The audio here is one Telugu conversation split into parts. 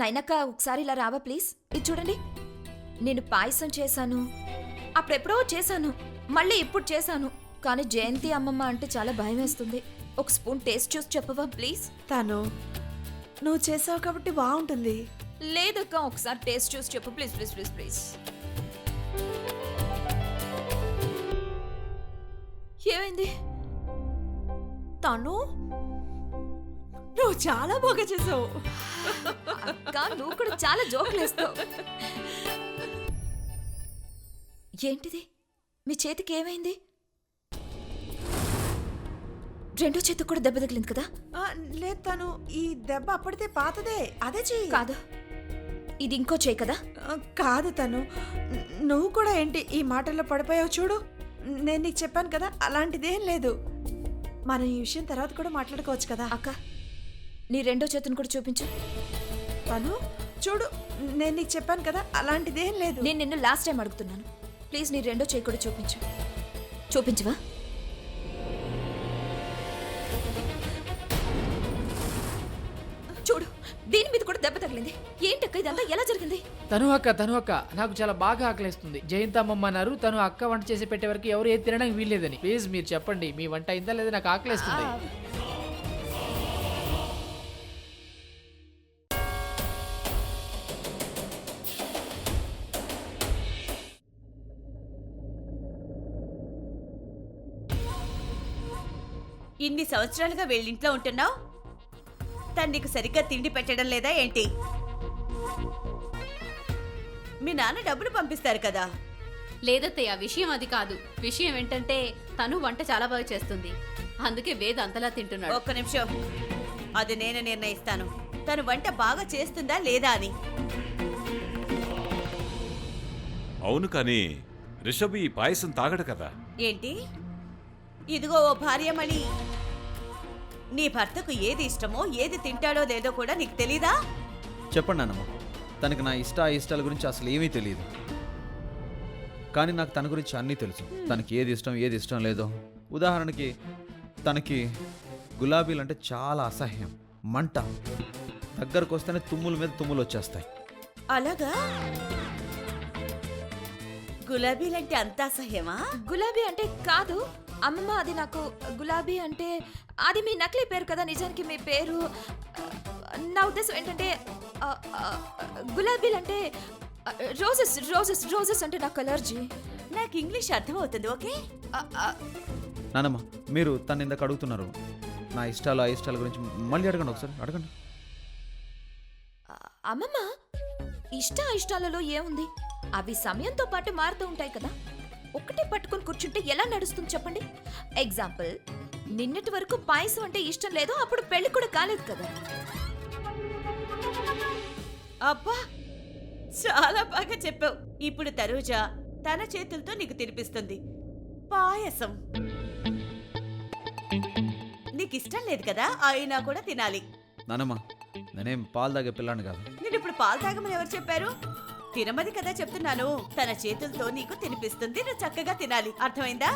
నైనక్క ఒకసారి ఇలా రావా ప్లీజ్. ఇది చూడండి, నేను పాయసం చేశాను, అప్పుడెప్పుడో చేశాను, మళ్ళీ ఇప్పుడు చేశాను. కానీ జయంతి అమ్మమ్మ అంటే చాలా భయం వేస్తుంది. ఒక స్పూన్ టేస్ట్ చూసి చెప్పవా ప్లీజ్. తను నువ్వు చేసావు కాబట్టి బాగుంటుంది. లేదక్క, ఒకసారి టేస్ట్ చూసి చెప్పు ప్లీజ్ ప్లీజ్ ప్లీజ్ ప్లీజ్. ఏమైంది? తను నువ్వు చాలా బాగా చేసావు. అక్క నువ్వు కూడా చాలా జోకులేస్తావు. ఏంటిది? మీ చేతికి ఏమైంది? రెండో చేతికి కూడా దెబ్బ తగిలింది కదా? లేదు తను, ఈ దెబ్బ అప్పటిదే పాతదే. అదే చెయ్యి. కాదు, ఇది ఇంకో చేయి కదా? కాదు తను, నువ్వు కూడా ఏంటి ఈ మాటల్లో పడిపోయావు చూడు. నేను నీకు చెప్పాను కదా, అలాంటిదేం లేదు. మనం ఈ విషయం తర్వాత కూడా మాట్లాడుకోవచ్చు కదా. అక్క, నీ రెండో చేతిని కూడా చూపించు. తను చూడు, నేను నీకు చెప్పాను కదా, అలాంటిదేం లేదు. నేను నిన్ను లాస్ట్ టైం అడుగుతున్నాను, ప్లీజ్ నీ రెండో చేయి కూడా చూపించు. చూపించవా? చూడు, దీని మీద కూడా దెబ్బ తగిలింది. ఏంటక్క ఇదంతా ఎలా జరిగింది? తను అక్క నాకు చాలా బాగా ఆకలిస్తుంది. జయంతి అమ్మమ్మ అన్నారు తను అక్క వంట చేసి పెట్టే వరకు ఎవరు ఏది తినడానికి వీల్లేదని. ప్లీజ్ మీరు చెప్పండి, మీ వంట అయిందా లేదా? నాకు ఆకలిస్తుంది. ఇన్ని సంవత్సరాలుగా వీళ్ళింట్లో ఉంటున్నావు, తను నీకు సరిగ్గా తిండి పెట్టడం లేదా ఏంటి? మీ నాన్న డబ్బులు పంపిస్తారు కదా? లేదత్తయ్య, విషయం అది కాదు. విషయం ఏంటంటే తను వంట చాలా బాగా చేస్తుంది, అందుకే వేద అంతలా తింటున్నాడు. ఒక్క నిమిషం, అది నేను నిర్ణయిస్తాను, తను వంట బాగా చేస్తుందా లేదా అని. అవును, కానీ రిషబ్ ఈ పాయసం తాగడు కదా. ఏంటి? ఇదిగో ఓ భార్యమణి, నీ భర్తకు ఏది ఇష్టమో ఏది తింటాడో లేదో కూడా నీకు తెలీదా? చెప్పండి నాన్నమ్మ, తనకి నా ఇష్టాల గురించి అసలు ఏమీ తెలియదు. కానీ నాకు తన గురించి అన్నీ తెలుసు. తనకి ఏది ఇష్టం లేదో. ఉదాహరణకి తనకి గులాబీలు అంటే చాలా అసహ్యం, మంట. దగ్గరకు వస్తేనే తుమ్ముల మీద తుమ్ములు వచ్చేస్తాయి. అలాగా? గులాబీలంటే అంత అసహ్యమా? గులాబీ అంటే కాదు అమ్మమ్మ, అది నాకు గులాబీ అంటే అది మీ నకిలీ పేరు కదా, నిజానికి మీ పేరు. నా ఉద్దేశం ఏంటంటే గులాబీలు అంటే రోజెస్ రోజెస్ రోజెస్ అంటే నాకు అలర్జీ. నాకు ఇంగ్లీష్ అర్థమవుతుంది, ఓకే? నానమ్మ, మీరు తను ఇందాక అడుగుతున్నారు నా ఇష్టాల గురించి. మళ్ళీ అడగండి, ఒకసారి అడగండి. అమ్మమ్మ, ఇష్టాలలో ఏముంది? అవి సమయంతో పాటు మారుతూ ఉంటాయి కదా. ఒక్కటే పట్టుకొని కూర్చుంటే ఎలా నడుస్తుంది చెప్పండి? ఎగ్జాంపుల్, నిన్నటి వరకు పాయసం అంటే ఇష్టం లేదు, అప్పుడు పెళ్లి కూడా కాలేదు కదా. అబ్బా, చాలా బాగా చెప్పావు. ఇప్పుడు తనూజ తన చేతులతో నీకు తినిపిస్తుంది పాయసం. నీకు ఇష్టం లేదు కదా, అయినా కూడా తినాలి. నానమ్మ, నేనేం పాలు తాగే పిల్లాను కాదు. నేను ఇప్పుడు పాలు తాగమని ఎవరు చెప్పారు? తినమది కదా చెప్తున్నాను. తన చేతులతో నీకు తినిపిస్తుంది, నువ్వు చక్కగా తినాలి. అర్థమైందా?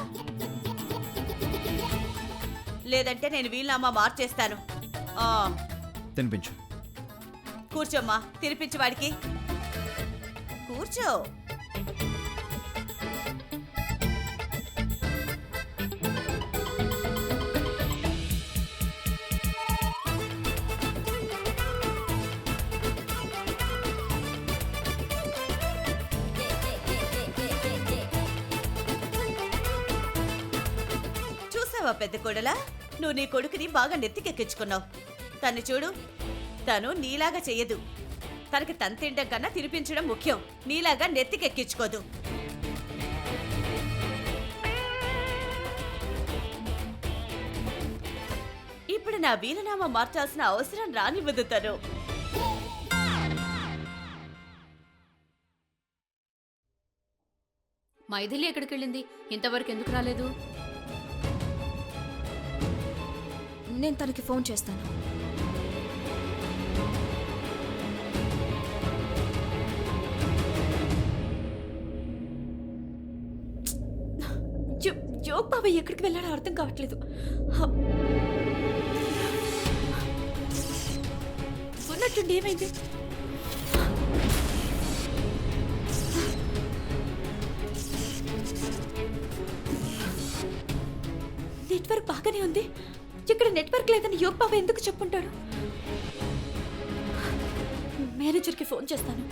లేదంటే నేను వీళ్ళమ్మ మార్చేస్తాను. తినిపించు. కూర్చోమ్మా, తినిపించు వాడికి. కూర్చో. పెద్ద కొడలా, నువ్వు నీ కొడుకుని బాగా నెత్తికెక్కించుకున్నావు. తను చూడు, తను నీలాగా చెయ్యదు. తనకి తను తినడం కన్నా తినిపించడం ముఖ్యం. నీలాగా నెత్తికెక్కించుకోదు. ఇప్పుడు నా వీలునామా మార్చాల్సిన అవసరం రానివ్వదు తను. మైథిలి ఎక్కడికి వెళ్ళింది? ఇంతవరకు ఎందుకు రాలేదు? నేను తనకి ఫోన్ చేస్తాను. జోక్ బాబాయ్ ఎక్కడికి వెళ్ళాడో అర్థం కావట్లేదు. ఉన్నట్టుండి ఏమైంది? బాగానే ఉంది. ఇక్కడ నెట్వర్క్ లేదని యోగ్ బాబు ఎందుకు చెప్పుంటాడు? మేనేజర్కి ఫోన్ చేస్తాను.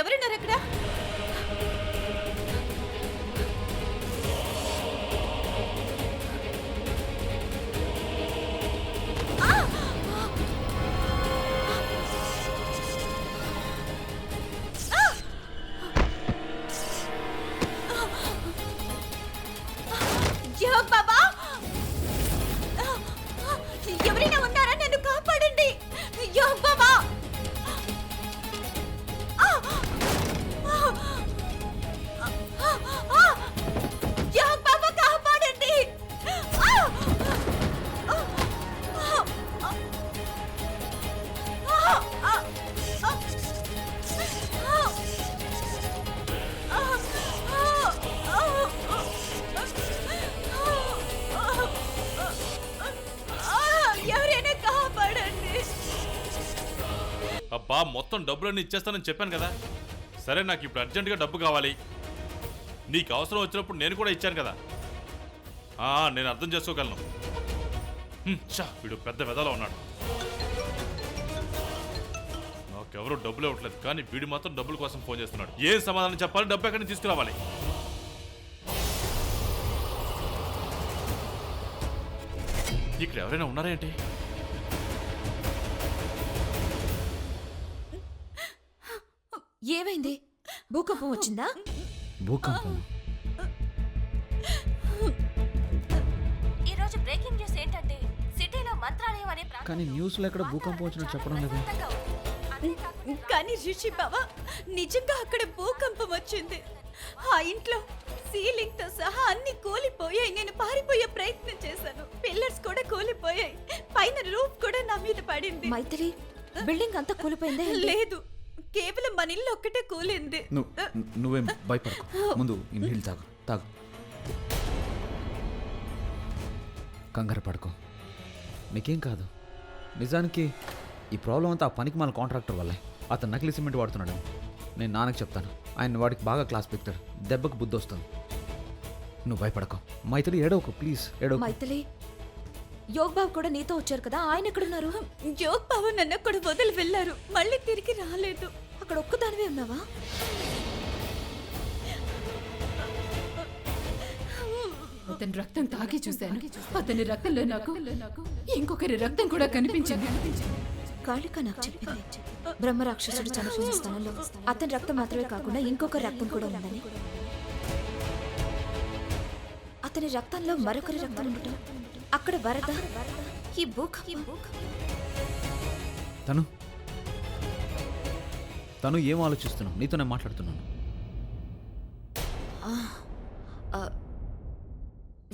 ఎవరున్నారు అక్కడ? యోగ్ బాబా, ఎవరైనా ఉన్నారా? నన్ను కాపాడండి యోగ్ బాబా. యోగ్ బాబా కాపాడండి. ఎవరైనా కాపాడండి. అబ్బా మొత్తం డబ్బులన్నీ ఇచ్చేస్తానని చెప్పాను కదా. సరే నాకు ఇప్పుడు అర్జెంటుగా డబ్బు కావాలి. నీకు అవసరం వచ్చినప్పుడు నేను కూడా ఇచ్చాను కదా. నేను అర్థం చేసుకోగలను. వీడు పెద్ద వెదలో ఉన్నాడు. నాకెవరూ డబ్బులు ఇవ్వట్లేదు, కానీ వీడు మాత్రం డబ్బుల కోసం ఫోన్ చేస్తున్నాడు. ఏం సమాధానం చెప్పాలి? డబ్బు ఎక్కడి నుంచి తీసుకురావాలి? ఇక్కడ ఎవరైనా ఉన్నారా ఏంటి? ఏమైంది? భూకంపం వచ్చిందా? భూకంపం? ఈ రోజు బ్రేకింగ్ న్యూస్ ఏంటంటే సిటీలో మంత్రాలయం అనే కానీ న్యూస్లో ఎక్కడ భూకంపం వచ్చినట్టు చెప్పడం లేదు. కానీ రిషి బాబా, నిజంగా అక్కడ భూకంపం వచ్చింది. ఆ ఇంట్లో సీలింగ్ తో సహా అన్ని కూలిపోయాయి. నేను పారిపోయే ప్రయత్నం చేశాను. పిల్లర్స్ కూడా కూలిపోయాయి. పైన రూఫ్ కూడా నా మీద పడింది. మైథిలి, బిల్డింగ్ అంతా కూలిపోయిందే ఏంటి? లేదు, కేవలం మన ఇల్లు ఒక్కటే కూలింది. నువ్వేం భయపడకు. ముందు ఈ నీళ్ళు తాగు తాగు. కంగారు పడుకో, నీకేం కాదు. నిజానికి ఈ ప్రాబ్లం అంతా ఆ పనికి మన కాంట్రాక్టర్ వల్లే. అతను నకిలీ సిమెంట్ వాడుతున్నాడు. నేను నాన్నకి చెప్తాను. ఆయన వాడికి బాగా క్లాస్ పెడతాడు. దెబ్బకు బుద్ధి వస్తుంది. నువ్వు భయపడకో. మైథిలి ఏడవకు, ప్లీజ్ ఏడవకు. మైథిలి, యోగ్ బాబు కూడా నీతో వచ్చారు కదా, ఆయన ఎక్కడున్నారు? యోగ్ బాబు నన్ను అక్కడ వదిలి వెళ్ళారు. మళ్ళీ తిరిగి రాలేదు. అక్కడ ఒక్కదానివే ఉన్నావా? అతని రక్తం తాగి చూశాను. అతని రక్తంలో నాకు ఇంకొకరి రక్తం కూడా కనిపించింది. కాళిక నాకు చెప్పింది, బ్రహ్మరాక్షసుడు చనిపోయిన స్థలంలో అతని రక్తం మాత్రమే కాకుండా ఇంకొక రక్తం కూడా ఉందని. అతని రక్తంలో మరొకరి రక్తం ఉండటం, అక్కడ వరద, ఈ తను ఏం ఆలోచిస్తున్నావు? నీతోనే మాట్లాడుతున్నాను.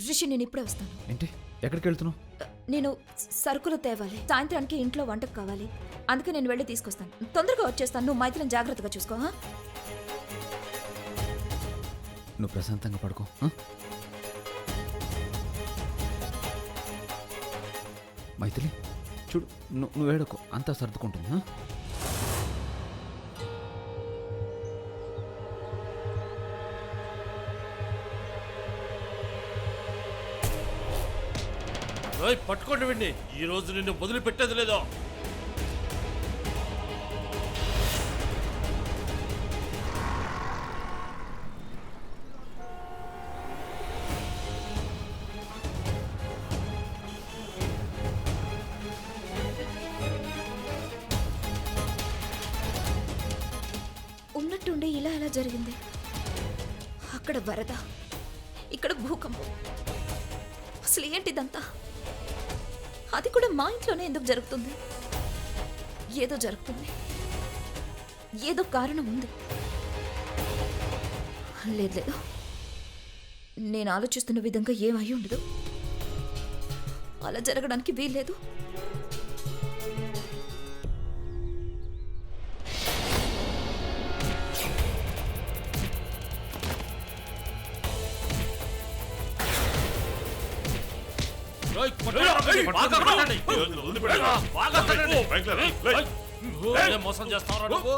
రిషి, నేను ఇప్పుడే వస్తాను. ఏంటి, ఎక్కడికి వెళ్తున్నావు? నేను సరుకులు తేవాలి. సాయంత్రానికి ఇంట్లో వంటకు కావాలి. అందుకే నేను వెళ్ళి తీసుకొస్తాను. తొందరగా వచ్చేస్తాను. నువ్వు మైథిలిని జాగ్రత్తగా చూసుకో. నువ్వు ప్రశాంతంగా పడుకో. మైథిలి చూడు, నువ్వు ఏడకు, అంతా సర్దుకుంటుంది. పట్టుకోండి విండి. ఈ రోజు నిన్ను వదిలిపెట్టేది లేదో. ఉన్నట్టుండి ఇలా ఎలా జరిగింది? అక్కడ వరద, ఇక్కడ భూకంపం. అసలు ఏంటిదంతా? అది కూడా మా ఇంట్లోనే ఎందుకు జరుగుతుంది? ఏదో జరుగుతుంది, ఏదో కారణం ఉంది. లేదు, నేను ఆలోచిస్తున్న విధంగా ఏమై ఉండదు. అలా జరగడానికి వీల్లేదు. మోసం చేస్తావు నువ్వు.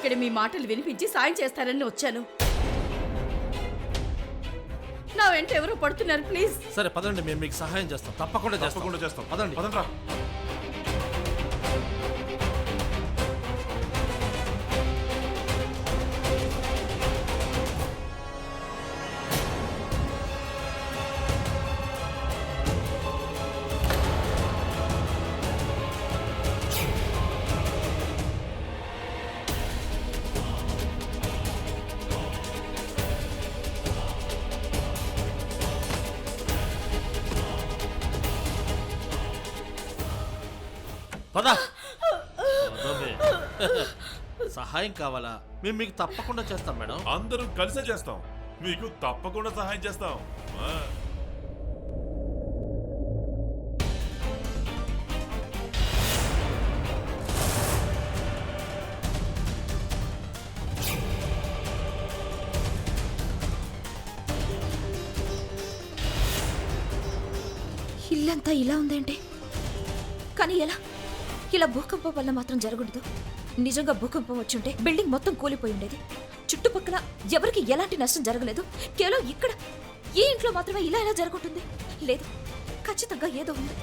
ఇక్కడ మీ మాటలు వినిపించి సాయం చేస్తారని వచ్చాను. నా వెంట ఎవరో పడుతున్నారు, ప్లీజ్. సరే పదండి, మేము మీకు సహాయం చేస్తాం. తప్పకుండా చేస్తాం. పదండి. పదండ్రా. పద. పదమే. సహాయం కావాలా? మేము మీకు తప్పకుండా చేస్తాం మేడం. అందరం కలిసే చేస్తాం, మీకు తప్పకుండా సహాయం చేస్తాం. ఆ. ఇల్లంతా ఇలా ఉందేంటి? కానీ ఎలా? ఇలా భూకంపం వల్ల మాత్రం జరగదు. నిజంగా భూకంపం వచ్చుంటే బిల్డింగ్ మొత్తం కూలిపోయి ఉండేది. చుట్టుపక్కల ఎవరికి ఎలాంటి నష్టం జరగలేదు. కేవలం ఇక్కడ ఈ ఇంట్లో మాత్రమే ఇలా ఎలా జరుగుతుంది? లేదు, ఖచ్చితంగా ఏదో ఉంది.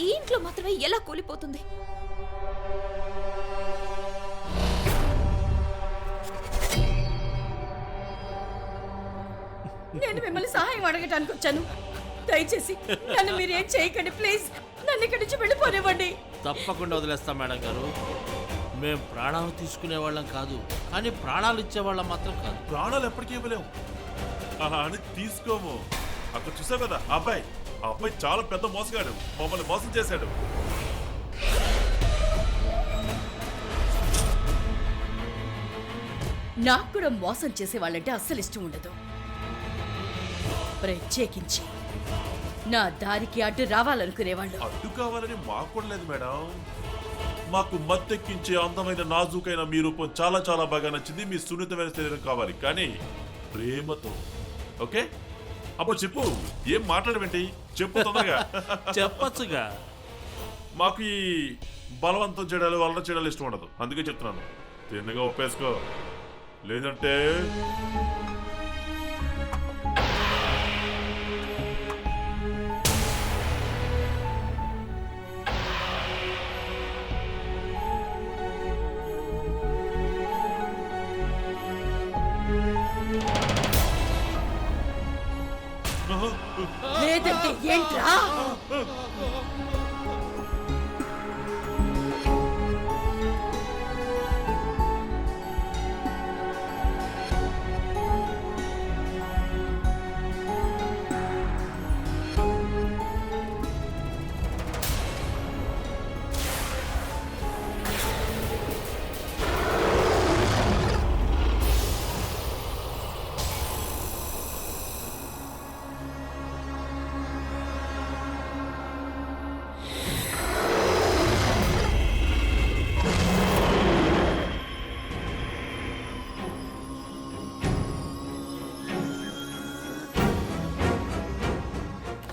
ఈ ఇంట్లో మాత్రమే ఎలా కూలిపోతుంది? నేను మిమ్మల్ని సహాయం అడగటానికి వచ్చాను. దయచేసి నన్ను మీరు ఏం చేయకండి, ప్లీజ్. నన్ను ఇక్కడి నుంచి వెళ్ళిపోనివ్వండి. తప్పకుండా వదిలేస్తాం మేడం గారు. మేము ప్రాణాలు తీసుకునే వాళ్ళం కాదు, కానీ ప్రాణాలు ఇచ్చేవాళ్ళం మాత్రం కాదు. ప్రాణాలు ఎప్పటికీ ఇవ్వలేము, అలా అని తీసుకోము. అక్కడ చూసావు కదా ఆ అబ్బాయి చాలా పెద్ద మోసగాడు, మమ్మల్ని మోసం చేశాడు. నాకు కూడా మోసం చేసే వాళ్ళంటే అస్సలు ఇష్టం ఉండదు. ప్రత్యేకించి నా దారికి అడ్డు రావాలనుకునేవాళ్ళు. అడ్డు కావాలని మాకు కూడా లేదు మేడం. మాకు మత్తెక్కించే అందమైన నాజుకైన మీ రూపం చాలా చాలా బాగా నచ్చింది. మీ సున్నితమైన శరీరం కావాలి, కానీ ప్రేమతో. ఓకే, అప్పుడు చెప్పు, ఏం మాట్లాడవేంటి? చెప్పు తొందరగా. చెప్పచ్చుగా. మాకు ఈ బలవంతం చేయడాలు వల్ల చేయడాలు ఇష్టం ఉండదు, అందుకే చెప్తున్నాను. తిన్నగా ఒప్పేసుకో, లేదంటే లేదంటే ఏంట్రా?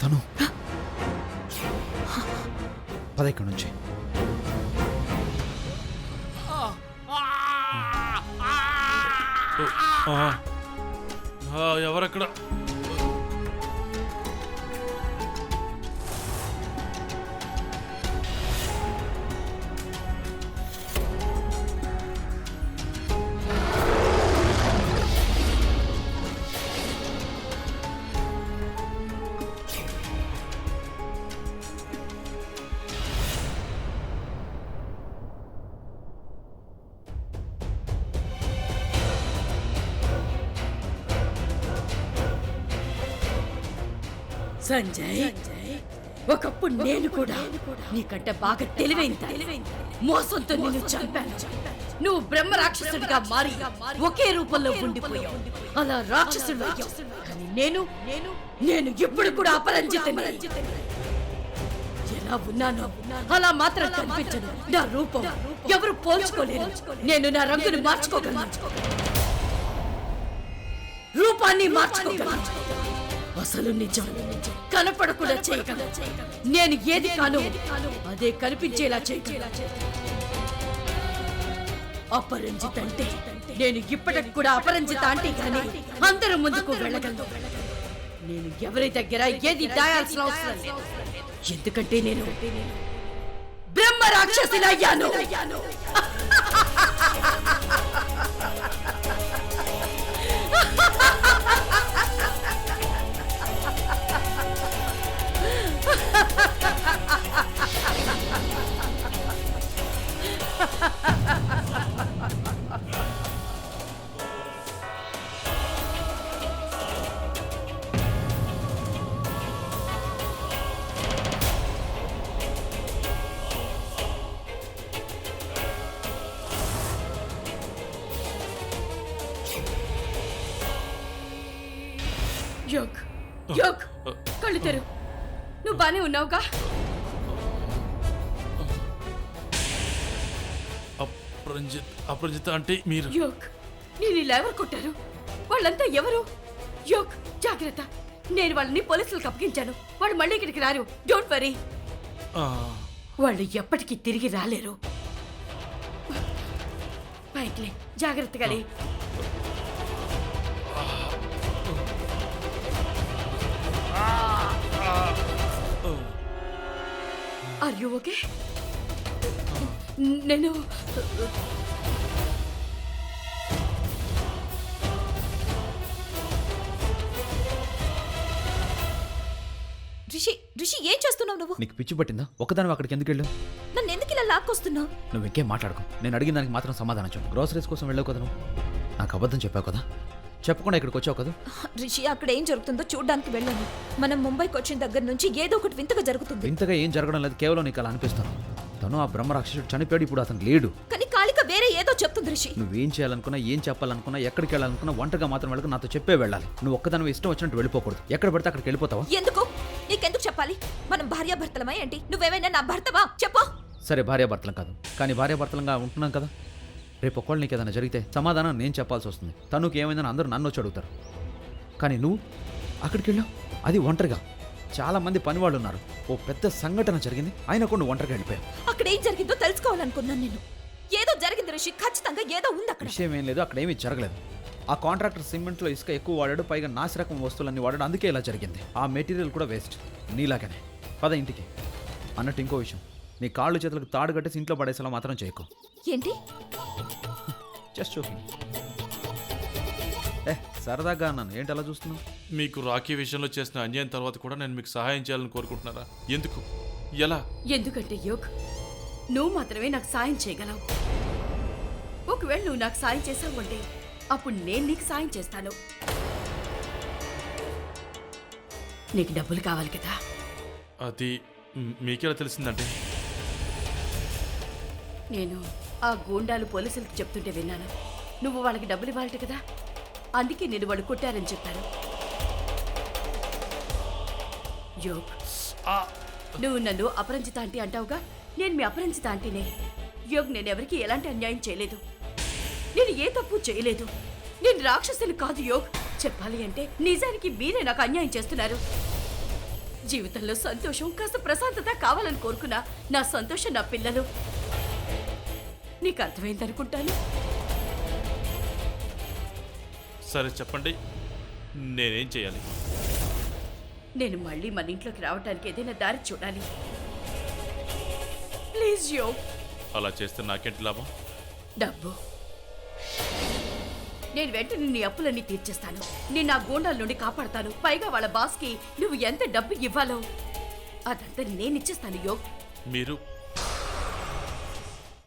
తను పద ఇక్కడి నుంచి. ఎవరక్కడ? సంజయ్, ఒకప్పుడు నేను కూడా నీకంటే బాగా తెలివైంది. మోసంతో నిన్ను చంపాను. నువ్వు బ్రహ్మ రాక్షసుడిగా మారి ఒకే రూపంలో ఉండిపోయావు. అలా రాక్షసుడు అయ్యావు. కానీ నేను ఇప్పుడు కూడా అపరంజితుని. ఎలా ఉన్నానో అలా మాత్రం కనిపించను. నా రూపం ఎవరు పోల్చుకోలేరు. నేను నా రంగుని మార్చుకోగలను, రూపాన్ని మార్చుకోగలను. అసలు నిజం కనపడకుండా చేయగలను. నేను ఏది కాను అదే కనిపించేలా చేయగలను. అపరంజిత్ అంటే నేను ఇప్పటికి కూడా అపరంజిత అంటే కానీ అందరి ముందుకు వెళ్ళగలను. నేను ఎవరి దగ్గర ఏది దాయాల్సిన అవసరం లేదు. ఎందుకంటే నేను బ్రహ్మ రాక్షసినయ్యాను. యోగ్ యోగ్ కళ్ళు తెరు. నువ్వు బానే ఉన్నావుగా? అపరంజిత అంటే మీరు? యోగ్, నేను ఇలా ఎవరు కొట్టారు? వాళ్ళంతా ఎవరు? యోగ్ జాగ్రత్త, నేను వాళ్ళని పోలీసులకు అప్పగించాను. వాళ్ళు మళ్ళీ ఇక్కడికి రారు. Don't worry. వాళ్ళు ఎప్పటికీ తిరిగి రాలేరు. పైకి జాగ్రత్తగా లే. Are you okay? నేను రిషి రిషి ఏం చేస్తున్నావు నువ్వు? నీకు పిచ్చి పట్టిందా? ఒకదాని అక్కడికి ఎందుకు వెళ్ళు? నన్ను ఎందుకు ఇలా లాక్కొస్తున్నావు? నువ్వు ఇంకేం మాట్లాడుకో. నేను అడిగిన దానికి మాత్రం సమాధానం చెప్పు. గ్రోసరీస్ కోసం వెళ్ళావు కదా నువ్వు? నాకు అబద్ధం చెప్పావు కదా? చెప్పకుండా ఇక్కడికి వచ్చావు కదా? రిషి అక్కడ ఏం జరుగుతుందో చూడడానికి వెళ్ళాను. మనం ముంబైకి వచ్చిన దగ్గర నుంచి ఏదో ఒకటి వింతగా జరుగుతుంది. ఇంతగా ఏం జరగడం లేదు, కేవలం నీకు అలా అనిపిస్తాను. తను ఆ బ్రహ్మరాక్షసుడు చనిపోయాడు, ఇప్పుడు అతను లేడు. కానీ కాళిక వేరే ఏదో చెప్తుంది రిషి. నువ్వేం చేయాలనుకున్నా, ఏం చెప్పాలనుకున్నా, ఎక్కడికి వెళ్ళాలనుకున్నా ఒంటరిగా మాత్రం వెళ్ళకు. నాతో చెప్పే వెళ్ళాలి. నువ్వు ఒక్కదాని ఇష్టం వచ్చినట్టు వెళ్ళిపోకూడదు. ఎక్కడ పడితే అక్కడికి వెళ్ళిపోతావా? ఎందుకు? నీకెందుకు చెప్పాలి? మనం భార్యాభర్తలమా ఏంటి? నువ్వేమైనా నా భర్తవా? చెప్పు. సరే, భార్యాభర్తలం కాదు, కానీ భార్యాభర్తలంగా ఉంటున్నాం కదా. రేపు ఒక్కళ్ళు నీకు ఏదైనా జరిగితే సమాధానం నేను చెప్పాల్సి వస్తుంది. తనుకు ఏమైందని అందరూ నన్ను వచ్చి అడుగుతారు. కానీ నువ్వు అక్కడికి వెళ్ళావు, అది ఒంటరిగా. చాలా మంది పనివాళ్ళు ఉన్నారు. ఓ పెద్ద సంఘటన జరిగింది, అయినా కూడా నువ్వు ఒంటరిగా వెళ్ళిపోయావు. అక్కడ ఏం జరిగిందో తెలుసుకోవాలనుకున్నాను నేను. ఏదో జరిగింది రిషి, ఖచ్చితంగా ఏదో ఉంది అక్కడ. విషయం ఏం లేదు, అక్కడ ఏమీ జరగలేదు. ఆ కాంట్రాక్టర్ సిమెంట్లో ఇసుక ఎక్కువ వాడాడు, పైగా నాసిరకం వస్తువులన్నీ వాడాడు, అందుకే ఇలా జరిగింది. ఆ మెటీరియల్ కూడా వేస్ట్, నీలాగనే. పద ఇంటికి. అన్నట్టు ఇంకో విషయం, నీ కాళ్ళు చేతులకు తాడు కట్టేసి ఇంట్లో పడేసేలా మాత్రం చేయకు. ఏంటి? Just joking. సరదాగా అన్నాను, ఏంటి అలా చూస్తున్నావు? మీకు రాఖీ విషయంలో చేసిన అన్యాయం తర్వాత కూడా నేను మీకు సహాయం చేయాలని కోరుకుంటున్నారా? ఎందుకు? ఎలా? ఎందుకంటే యోగ్, నువ్వు మాత్రమే నాకు సాయం చేయగలవు. ఒకవేళ నువ్వు నాకు సాయం చేసావు అంటే అప్పుడు నేను నీకు సాయం చేస్తాను. నీకు డబ్బులు కావాలి కదా? అది మీకెలా తెలిసిందంటే? నేను ఆ గూండాలు పోలీసులకు చెప్తుంటే విన్నాను. నువ్వు వాళ్ళకి డబ్బులు ఇవ్వాలి కదా, అందుకే నేను వాళ్ళు కొట్టారని చెప్పారు. యోగ్, నువ్వు నన్ను అపరంజిత ఆంటీ అంటావుగా, నేను మీ అపరంజిత ఆంటీనే. యోగ్, నేను ఎవరికి ఎలాంటి అన్యాయం చేయలేదు. నేను ఏ తప్పు చేయలేదు. నేను రాక్షసుని కాదు యోగ్. చెప్పాలి అంటే నిజానికి మీరే నాకు అన్యాయం చేస్తున్నారు. జీవితంలో సంతోషం, కాస్త ప్రశాంతత కావాలని కోరుకున్నా. నా సంతోషం నా పిల్లలు. నీకు అర్థమైందనుకుంటాను. సరే చెప్పండి, నేనేం చేయాలి? నేను మళ్ళీ మన ఇంట్లోకి రావడానికి ఏదైనా దారి చూడాలి. ప్లీజ్ యోగ్. అలా చేస్తే నాకేంటి లాభం? డబ్బు. నేను వెంటనే నీ అప్పులన్నీ తీర్చేస్తాను. నేను ఆ గూండాల నుండి కాపాడతాను. పైగా వాళ్ళ బాస్కి నువ్వు ఎంత డబ్బు ఇవ్వాలో అదంతా నేను ఇచ్చేస్తాను యోగ్. మీరు